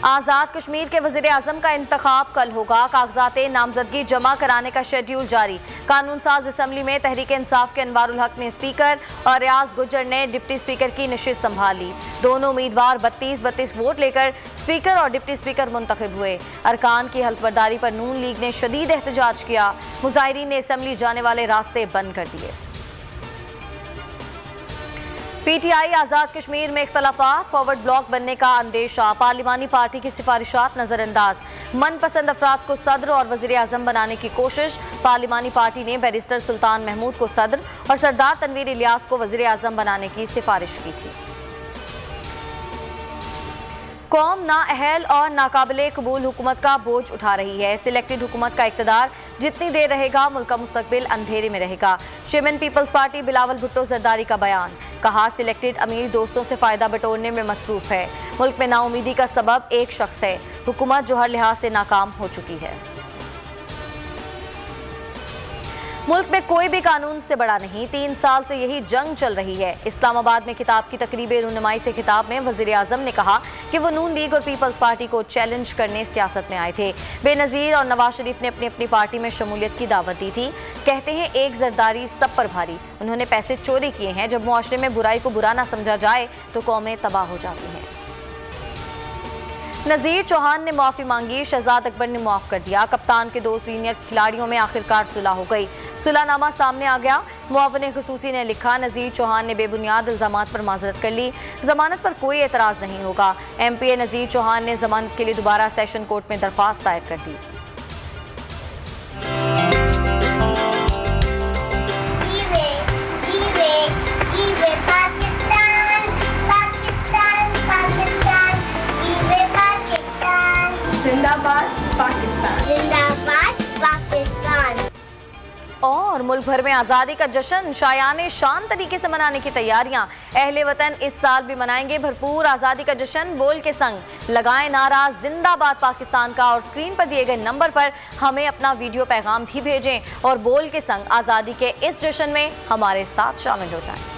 आज़ाद कश्मीर के वज़ीर आज़म का इंतखाब कल होगा। कागजात नामजदगी जमा कराने का शेड्यूल जारी। कानून साज असम्बली में तहरीक इंसाफ के अनवारुल हक ने स्पीकर और रियाज गुजर ने डिप्टी स्पीकर की नशिस्त संभाली। दोनों उम्मीदवार 32-32 वोट लेकर स्पीकर और डिप्टी स्पीकर मुंतखब हुए। अरकान की हल्फबर्दारी पर नून लीग ने शदीद एहतजाज किया। मुजाहिरीन ने असम्बली जाने वाले रास्ते बंद कर दिए। पीटीआई आज़ाद कश्मीर में इख्तलाफात, फॉरवर्ड ब्लॉक बनने का अंदेशा, पार्लिमानी पार्टी की सिफारिशात नजरअंदाज, मनपसंद अफराद को सदर और वज़ीर आज़म बनाने की कोशिश। पार्लिमानी पार्टी ने बैरिस्टर सुल्तान महमूद को सदर और सरदार तनवीर इलियास को वज़ीर आज़म बनाने की सिफारिश की थी। कौम नाअहल और नाकाबिले कबूल हुकूमत का बोझ उठा रही है। सिलेक्टेड हुकूमत का इक़्तिदार जितनी देर रहेगा मुल्क का मुस्तकबिल अंधेरे में रहेगा। चेयरमैन पीपल्स पार्टी बिलावल भुट्टो जरदारी का बयान। कहा, सिलेक्टेड अमीर दोस्तों से फ़ायदा बटोरने में मसरूफ़ है। मुल्क में नाउमीदी का सबब एक शख्स है, हुकूमत जो हर लिहाज से नाकाम हो चुकी है। मुल्क में कोई भी कानून से बड़ा नहीं, 3 साल से यही जंग चल रही है। इस्लामाबाद में किताब की तकरीबे रूनुमाई से खिताब में वज़ीर आज़म ने कहा कि वो नून लीग और पीपल्स पार्टी को चैलेंज करने सियासत में आए थे। बेनज़ीर और नवाज शरीफ ने अपनी अपनी पार्टी में शमूलियत की दावत दी थी। कहते हैं एक जरदारी सब पर भारी। उन्होंने पैसे चोरी किए हैं। जब मुआशरे में बुराई को बुरा ना समझा जाए तो कौमें तबाह हो जाती हैं। नज़ीर चौहान ने माफ़ी मांगी, शहजाद अकबर ने माफ़ कर दिया। कप्तान के 2 सीनियर खिलाड़ियों में आखिरकार सुलह हो गई। सुलहनामा सामने आ गया। मुआविन खुसूसी ने लिखा, नज़ीर चौहान ने बेबुनियाद इल्ज़ामात पर माजरत कर ली। जमानत पर कोई एतराज़ नहीं होगा। MPA नज़ीर चौहान ने जमानत के लिए दोबारा सेशन कोर्ट में दरख्वास्त दायर कर दी। जिंदाबाद पाकिस्तान, जिंदाबाद पाकिस्तान। और मुल्क भर में आज़ादी का जश्न शायाने शान तरीके से मनाने की तैयारियां। अहले वतन इस साल भी मनाएंगे भरपूर आज़ादी का जश्न। बोल के संग लगाएं नारा जिंदाबाद पाकिस्तान का और स्क्रीन पर दिए गए नंबर पर हमें अपना वीडियो पैगाम भी भेजें और बोल के संग आज़ादी के इस जश्न में हमारे साथ शामिल हो जाएं।